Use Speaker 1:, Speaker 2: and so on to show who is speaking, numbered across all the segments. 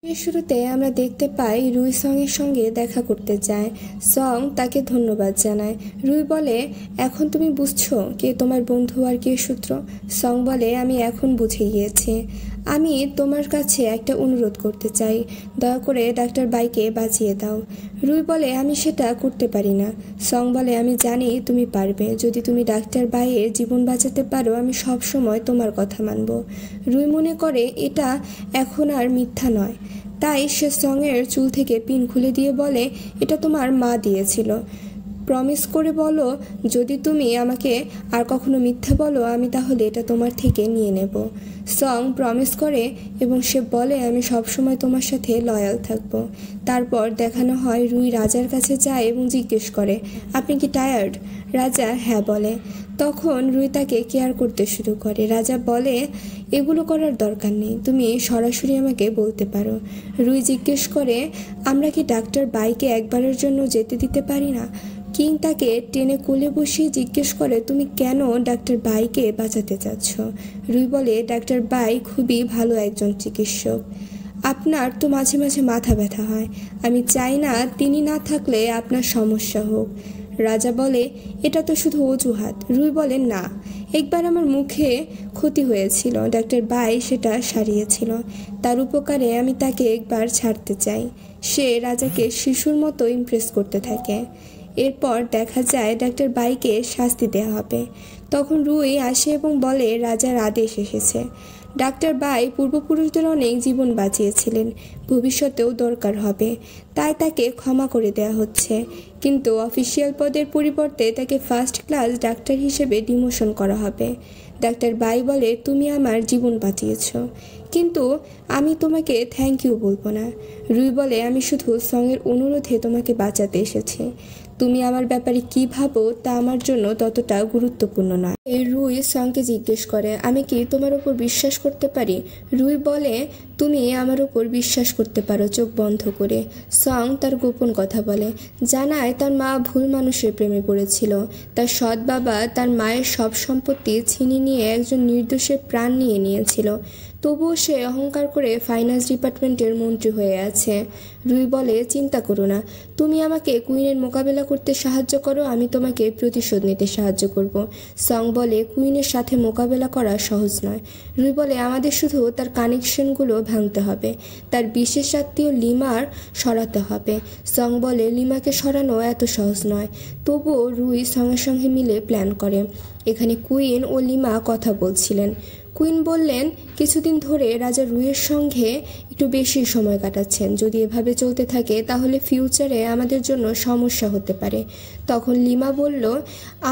Speaker 1: এর শুরুতে আমরা দেখতে পাই রুই সংয়ের সঙ্গে দেখা করতে যায়। সং তাকে ধন্যবাদ জানায়। রুই বলে, এখন তুমি বুঝছো কে তোমার বন্ধু আর কে সূত্র। সং বলে, আমি এখন বুঝে গিয়েছি। আমি তোমার কাছে একটা অনুরোধ করতে চাই, দয়া করে ডাক্তার বাইকে বাঁচিয়ে দাও। রুই বলে, আমি সেটা করতে পারি না। সং বলে, আমি জানি তুমি পারবে। যদি তুমি ডাক্তার বাইয়ের জীবন বাঁচাতে পারো, আমি সব সময় তোমার কথা মানব। রুই মনে করে এটা এখন আর মিথ্যা নয়। তাই সে সঙের চুল থেকে পিন খুলে দিয়ে বলে, এটা তোমার মা দিয়েছিল। প্রমিস করে বলো, যদি তুমি আমাকে আর কখনো মিথ্যা বলো, আমি তাহলে এটা তোমার থেকে নিয়ে নেব। সং প্রমিস করে এবং সে বলে, আমি সবসময় তোমার সাথে লয়াল থাকব। তারপর দেখানো হয় রুই রাজার কাছে যায় এবং জিজ্ঞেস করে, আপনি কি টায়ার্ড? রাজা হ্যাঁ বলে। তখন রুই তাকে কেয়ার করতে শুরু করে। রাজা বলে, এগুলো করার দরকার নেই, তুমি সরাসরি আমাকে বলতে পারো। রুই জিজ্ঞেস করে, আমরা কি ডাক্তার বাইকে একবারের জন্য যেতে দিতে পারি না? কিং তাকে টেনে কোলে বসিয়ে জিজ্ঞেস করে, তুমি কেন ডাক্তার বাইকে বাঁচাতে চাচ্ছ? রুই বলে, ডাক্তার বাই খুবই ভালো একজন চিকিৎসক। আপনার তো মাঝে মাঝে মাথা ব্যথা হয়, আমি চাই না তিনি না থাকলে আপনার সমস্যা হোক। রাজা বলে, এটা তো শুধু অজুহাত। রুই বলে, না, একবার আমার মুখে ক্ষতি হয়েছিল, ডাক্তার বাই সেটা সারিয়েছিল। তার উপকারে আমি তাকে একবার ছাড়তে চাই। সে রাজাকে শিশুর মতো ইমপ্রেস করতে থাকে। এরপর দেখা যায় ডাক্তার বাইকে শাস্তি দেওয়া হবে। তখন রুই আসে এবং বলে, রাজার আদেশ এসেছে। ডাক্তার বাই পূর্বপুরুষদের অনেক জীবন বাঁচিয়েছিলেন, ভবিষ্যতেও দরকার হবে, তাই তাকে ক্ষমা করে দেওয়া হচ্ছে। কিন্তু অফিসিয়াল পদের পরিবর্তে তাকে ফার্স্ট ক্লাস ডাক্তার হিসেবে ডিমোশন করা হবে। ডাক্তার বাই বলে, তুমি আমার জীবন বাঁচিয়েছ, কিন্তু আমি তোমাকে থ্যাংক ইউ বলবো না। রুই বলে, আমি শুধু সঙের অনুরোধে তোমাকে বাঁচাতে এসেছি। তুমি আমার ব্যাপারে কি ভাবো তা আমার জন্য ততটা গুরুত্বপূর্ণ নয়। রুই সংকে জিজ্ঞেস করে, আমি কি তোমার উপর বিশ্বাস করতে পারি? রুই বলে, তুমি আমার উপর বিশ্বাস করতে পারো চোখ বন্ধ করে। সং তার গোপন কথা বলে, জানায় তার মা ভুল মানুষের প্রেমে পড়েছিল। তার সৎ বাবা তার মায়ের সব সম্পত্তি ছিনিয়ে নিয়ে একজন নির্দোষের প্রাণ নিয়ে নিয়েছিল, তবুও সে অহংকার করে ফাইন্যান্স ডিপার্টমেন্টের মন্ত্রী হয়ে আছে। রুই বলে, চিন্তা করো না, তুমি আমাকে কুইনের মোকাবেলা করতে সাহায্য করো, আমি তোমাকে প্রতিশোধ নিতে সাহায্য করব। সং বলে, কুইনের সাথে মোকাবেলা করা সহজ নয়। রুই বলে, আমাদের শুধু তার কানেকশনগুলো ভাঙতে হবে, তার বিশেষ আত্মীয় লিমার সরাতে হবে। সং বলে, লিমাকে সরানো এত সহজ নয়। তবুও রুই সঙ্গে সঙ্গে মিলে প্ল্যান করে। এখানে কুইন ও লিমা কথা বলছিলেন। কুইন বললেন, কিছুদিন ধরে রাজা রুইয়ের সঙ্গে একটু বেশি সময় কাটাচ্ছেন। যদি এভাবে চলতে থাকে তাহলে ফিউচারে আমাদের জন্য সমস্যা হতে পারে। তখন লিমা বলল,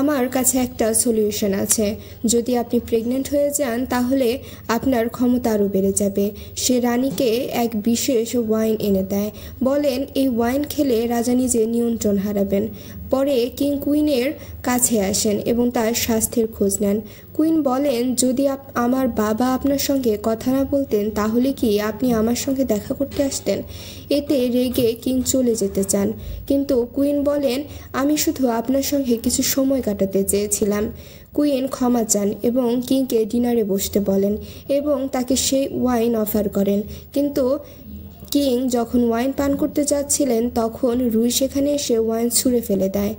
Speaker 1: আমার কাছে একটা সলিউশন আছে। যদি আপনি প্রেগনেন্ট হয়ে যান তাহলে আপনার ক্ষমতা আরও বেড়ে যাবে। সে রানীকে এক বিশেষ ওয়াইন এনে দেয়, বলেন এই ওয়াইন খেলে রাজা নিজে নিয়ন্ত্রণ হারাবেন। পরে কিং কুইনের কাছে আসেন এবং তার স্বাস্থ্যের খোঁজ নেন। কুইন বলেন, যদি আমার বাবা আপনার সঙ্গে কথা না বলতেন তাহলে কি আপনি আমার সঙ্গে দেখা করতে আসতেন? এতে রেগে কিং চলে যেতে চান, কিন্তু কুইন বলেন, আমি শুধু আপনার সঙ্গে কিছু সময় কাটাতে চেয়েছিলাম। কুইন ক্ষমা চান এবং কিংকে ডিনারে বসতে বলেন এবং তাকে সেই ওয়াইন অফার করেন। কিন্তু কিং যখন ওয়াইন পান করতে যাচ্ছিলেন তখন রুই সেখানে এসে ওয়াইন ছুঁড়ে ফেলে দেয়।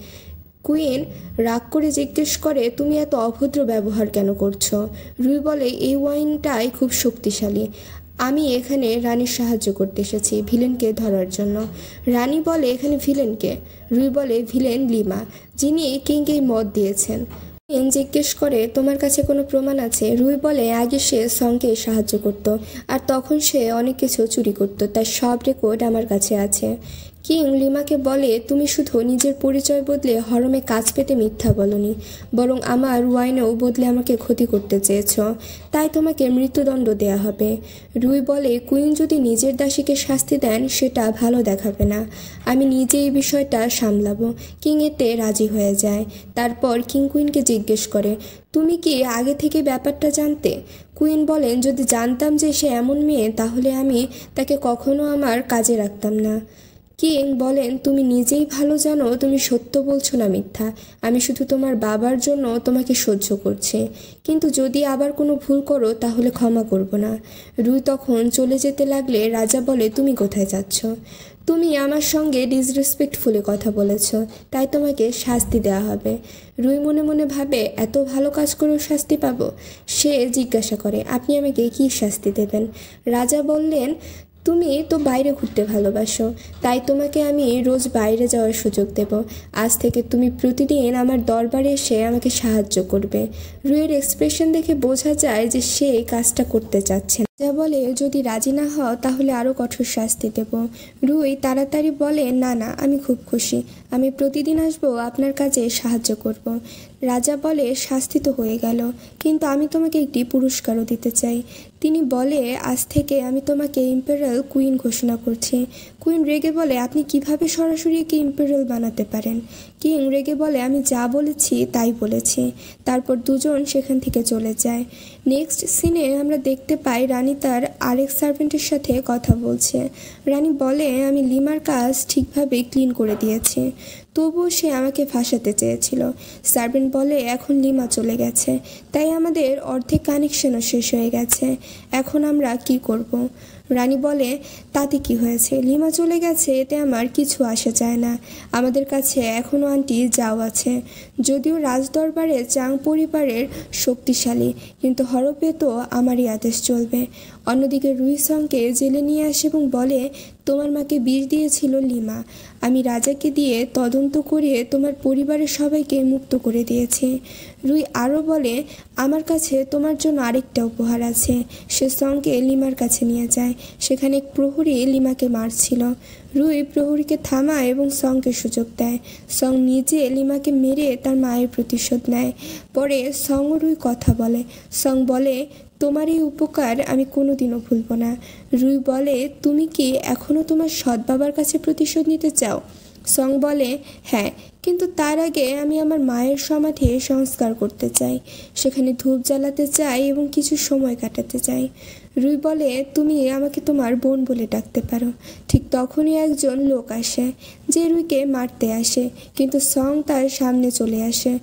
Speaker 1: কুইন রাগ করে জিজ্ঞেস করে, তুমি এত অভদ্র ব্যবহার কেন করছো? রুই বলে, এই ওয়াইনটাই খুব শক্তিশালী, আমি এখানে রানীর সাহায্য করতে এসেছি, ভিলেনকে ধরার জন্য। রানী বলে, এখানে ভিলেনকে? রুই বলে, ভিলেন লিমা, যিনি কিংকে মদ দিয়েছেন। কিং জিজ্ঞেস করে, তোমার কাছে কোনো প্রমাণ আছে? রুই বলে, আগে সে সঙ্গে সাহায্য করত আর তখন সে অনেক কিছু চুরি করত, তার সব রেকর্ড আমার কাছে আছে। কিং লিমাকে বলে, তুমি শুধু নিজের পরিচয় বদলে হরমে কাজ পেতে মিথ্যা বলনি, বরং আমার ওয়াইনেও বদলে আমাকে ক্ষতি করতে চেয়েছ, তাই তোমাকে মৃত্যুদণ্ড দেয়া হবে। রুই বলে, কুইন যদি নিজের দাসীকে শাস্তি দেন সেটা ভালো দেখাবে না, আমি নিজে এই বিষয়টা সামলাবো। কিং এতে রাজি হয়ে যায়। তারপর কিং কুইনকে জিজ্ঞেস করে, তুমি কি আগে থেকে ব্যাপারটা জানতে? কুইন বলেন, যদি জানতাম যে সে এমন মেয়ে তাহলে আমি তাকে কখনো আমার কাজে রাখতাম না। কিং বলেন, তুমি নিজেই ভালো জানো তুমি সত্য বলছো না মিথ্যা। আমি শুধু তোমার বাবার জন্য তোমাকে সহ্য করছি, কিন্তু যদি আবার কোনো ভুল করো তাহলে ক্ষমা করব না। রুই তখন চলে যেতে লাগলে রাজা বলে, তুমি কোথায় যাচ্ছ? তুমি আমার সঙ্গে ডিসরেসপেক্টফুলি কথা বলেছ, তাই তোমাকে শাস্তি দেওয়া হবে। রুই মনে মনে ভাবে, এত ভালো কাজ করেও শাস্তি পাবো? সে জিজ্ঞাসা করে, আপনি আমাকে কি শাস্তি দেবেন? রাজা বললেন, তুমি তো বাইরে ঘুরতে ভালোবাসো, তাই তোমাকে আমি রোজ বাইরে যাওয়ার সুযোগ দেব। আজ থেকে তুমি প্রতিদিন আমার দরবারে এসে আমাকে সাহায্য করবে। রুইয়ের এক্সপ্রেশন দেখে বোঝা যায় যে সে এই কাজটা করতে চাচ্ছে। যা বলে, যদি রাজি না হও তাহলে আরও কঠোর শাস্তি দেব। রুই তাড়াতাড়ি বলে, না না, আমি খুব খুশি, আমি প্রতিদিন আসবো, আপনার কাজে সাহায্য করব। রাজা বলে, শাস্তি তো হয়ে গেল, কিন্তু আমি তোমাকে একটি পুরস্কারও দিতে চাই। তিনি বলে, আজ থেকে আমি তোমাকে ইম্পেরিয়াল কুইন ঘোষণা করছি। কুইন রেগে বলে, আপনি কিভাবে সরাসরি একে ইম্পেরিয়াল বানাতে পারেন? কিং রেগে বলে, আমি যা বলেছি তাই বলেছি। তারপর দুজন সেখান থেকে চলে যায়। নেক্সট সিনে আমরা দেখতে পাই রানী তার আরেক সার্ভেন্টের সাথে কথা বলছে। রানী বলে, আমি লিমার কাজ ঠিকভাবে ক্লিন করে দিয়েছি, তবুও সে আমাকে ফাঁসাতে চেয়েছিল। সার্ভেন্ট বলে, এখন লিমা চলে গেছে, তাই আমাদের অর্ধেক কানেকশনও শেষ হয়ে গেছে। এখন আমরা কি করব? রানী বলে, তাতে কি হয়েছে? লিমা চলে গেছে, এতে আমার কিছু আসে যায় না। আমাদের কাছে এখনও আন্টি যাও আছে। যদিও রাজদরবারে চাং পরিবারের শক্তিশালী, কিন্তু হরপে তো আমারই আদেশ চলবে। অন্যদিকে রুইসংকে জেলে নিয়ে আসে এবং বলে, তোমার মাকে বিষ দিয়েছিল লিমা, আমি রাজাকে দিয়ে তদন্ত করে তোমার পরিবারের সবাইকে মুক্ত করে দিয়েছি। রুই আরও বলে, আমার কাছে তোমার জন্য আরেকটা উপহার আছে। সে সংকে লিমার কাছে নিয়ে যায়। সেখানে এক প্রহরী লিমাকে মারছিল। রুই প্রহরীকে থামায় এবং সংকে সুযোগ দেয়। সং নিজে লিমাকে মেরে তার মায়ের প্রতিশোধ নেয়। পরে সং ও রুই কথা বলে। সং বলে, তোমার এই উপকার আমি কোনোদিনও ভুলব না। রুই বলে, তুমি কি এখনও তোমার সৎ বাবার কাছে প্রতিশোধ নিতে চাও? সং বলে, হ্যাঁ, কিন্তু তার আগে আমি আমার মায়ের সমাধি সংস্কার করতে চাই, সেখানে ধূপ জ্বালাতে চাই এবং কিছু সময় কাটাতে চাই। রুই বলে, তুমি আমাকে তোমার বোন বলে ডাকতে পারো। ঠিক তখনই একজন লোক আসে, যে রুইকে মারতে আসে, কিন্তু সং তার সামনে চলে আসে।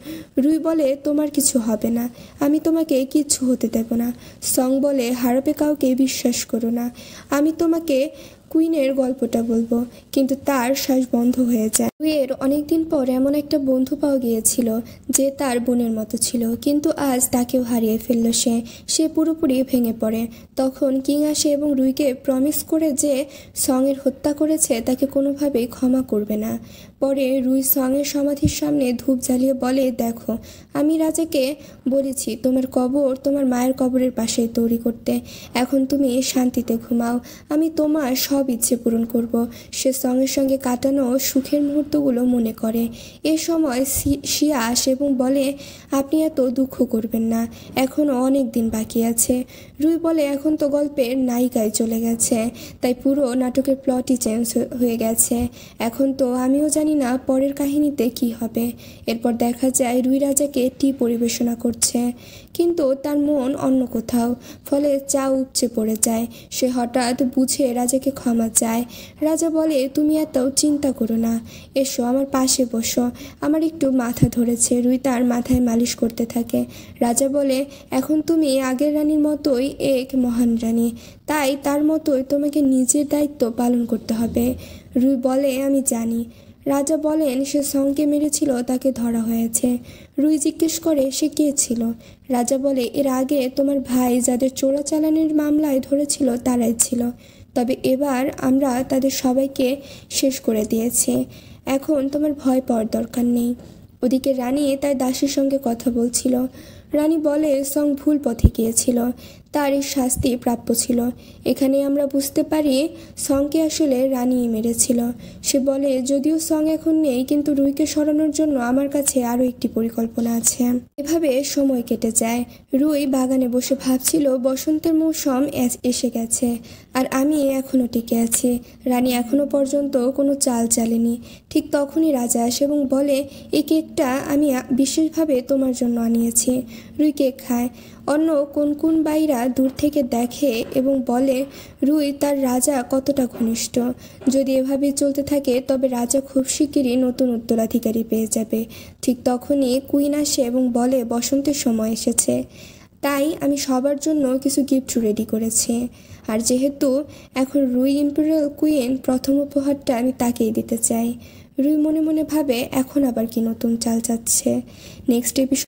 Speaker 1: রুই বলে, তোমার কিছু হবে না, আমি তোমাকে কিচ্ছু হতে দেব না। সং বলে, হারপে কাউকে বিশ্বাস করো না, আমি তোমাকে কুইনের গল্পটা বলবো। কিন্তু তার শ্বাস বন্ধ হয়ে যায়। রুইয়ের অনেকদিন পর এমন একটা বন্ধু পাওয়া গিয়েছিল যে তার বোনের মতো ছিল, কিন্তু আজ তাকেও হারিয়ে ফেলল। সে পুরোপুরি ভেঙে পড়ে। তখন কিং আসে এবং রুইকে প্রমিস করে যে সঙের হত্যা করেছে তাকে কোনোভাবেই ক্ষমা করবে না। পরে রুই সঙের সমাধির সামনে ধূপ জ্বালিয়ে বলে, দেখো, আমি রাজাকে বলেছি তোমার কবর তোমার মায়ের কবরের পাশেই তৈরি করতে। এখন তুমি শান্তিতে ঘুমাও, আমি তোমার সব ইচ্ছে পূরণ করব। সে সঙ্গে সঙ্গে কাটানো সুখের মুহূর্তগুলো মনে করে। এ সময় শিয়া আসে এবং বলে, আপনি এত দুঃখ করবেন না, এখনও অনেক দিন বাকি আছে। রুই বলে, এখন তো গল্পের নায়িকায় চলে গেছে, তাই পুরো নাটকের প্লটই চেঞ্জ হয়ে গেছে। এখন তো আমিও জানি না পরের কাহিনীতে কি হবে। এরপর দেখা যায় রুই রাজাকে টি পরিবেশনা করছে, কিন্তু তার মন অন্য কোথাও, ফলে চা উপচে পড়ে যায়। সে হঠাৎ বুঝে রাজাকে ক্ষমা চায়। রাজা বলে, তুমি এত চিন্তা করো না, এসো আমার পাশে বসো, আমার একটু মাথা ধরেছে। রুই তার মাথায় মালিশ করতে থাকে। রাজা বলে, এখন তুমি আগের রানীর মতোই এক মহান রানী, তাই তার মতোই তোমাকে নিজের দায়িত্ব পালন করতে হবে। রুই বলে, আমি জানি। রাজা বলেন, সে সংকে মেরেছিল, তাকে ধরা হয়েছে। রুই জিজ্ঞেস করে, সে কে ছিল? রাজা বলে, এর আগে তোমার ভাই যাদের চোরাচালানের মামলায় ধরেছিল তারাই ছিল, তবে এবার আমরা তাদের সবাইকে শেষ করে দিয়েছি। এখন তোমার ভয় পাওয়ার দরকার নেই। ওদিকে রানী তার দাসীর সঙ্গে কথা বলছিল। রানী বলে, সং ভুল পথে গিয়েছিল, তার এই শাস্তি প্রাপ্য ছিল। এখানে আমরা বুঝতে পারি সংকে আসলে রানীই মেরেছিল। সে বলে, যদিও সং এখন নেই, কিন্তু রুইকে সরানোর জন্য আমার কাছে আরও একটি পরিকল্পনা আছে। এভাবে সময় কেটে যায়। রুই বাগানে বসে ভাবছিল, বসন্তের মৌসুম এসে গেছে, আর আমি এখনও টিকে আছি। রানী এখনও পর্যন্ত কোনো চাল চালেনি। ঠিক তখনই রাজা আসে এবং বলে, এই কেকটা আমি বিশেষভাবে তোমার জন্য আনিয়েছি। রুই কেক খায়। অন্য কোন কোন বাইরা দূর থেকে দেখে এবং বলে রুই তার রাজা কতটা ঘনিষ্ঠ। যদি এভাবেই চলতে থাকে তবে রাজা খুব শিগগিরই নতুন উত্তরাধিকারী পেয়ে যাবে। ঠিক তখনই কুইন আসে এবং বলে বসন্তের সময় এসেছে, তাই আমি সবার জন্য কিছু গিফট রেডি করেছি। আর যেহেতু এখন রুই ইম্পেরিয়াল কুইন, প্রথম উপহারটা আমি তাকেই দিতে চাই। রুই মনে মনে ভাবে এখন আবার কি নতুন চাল চাচ্ছে। Next episode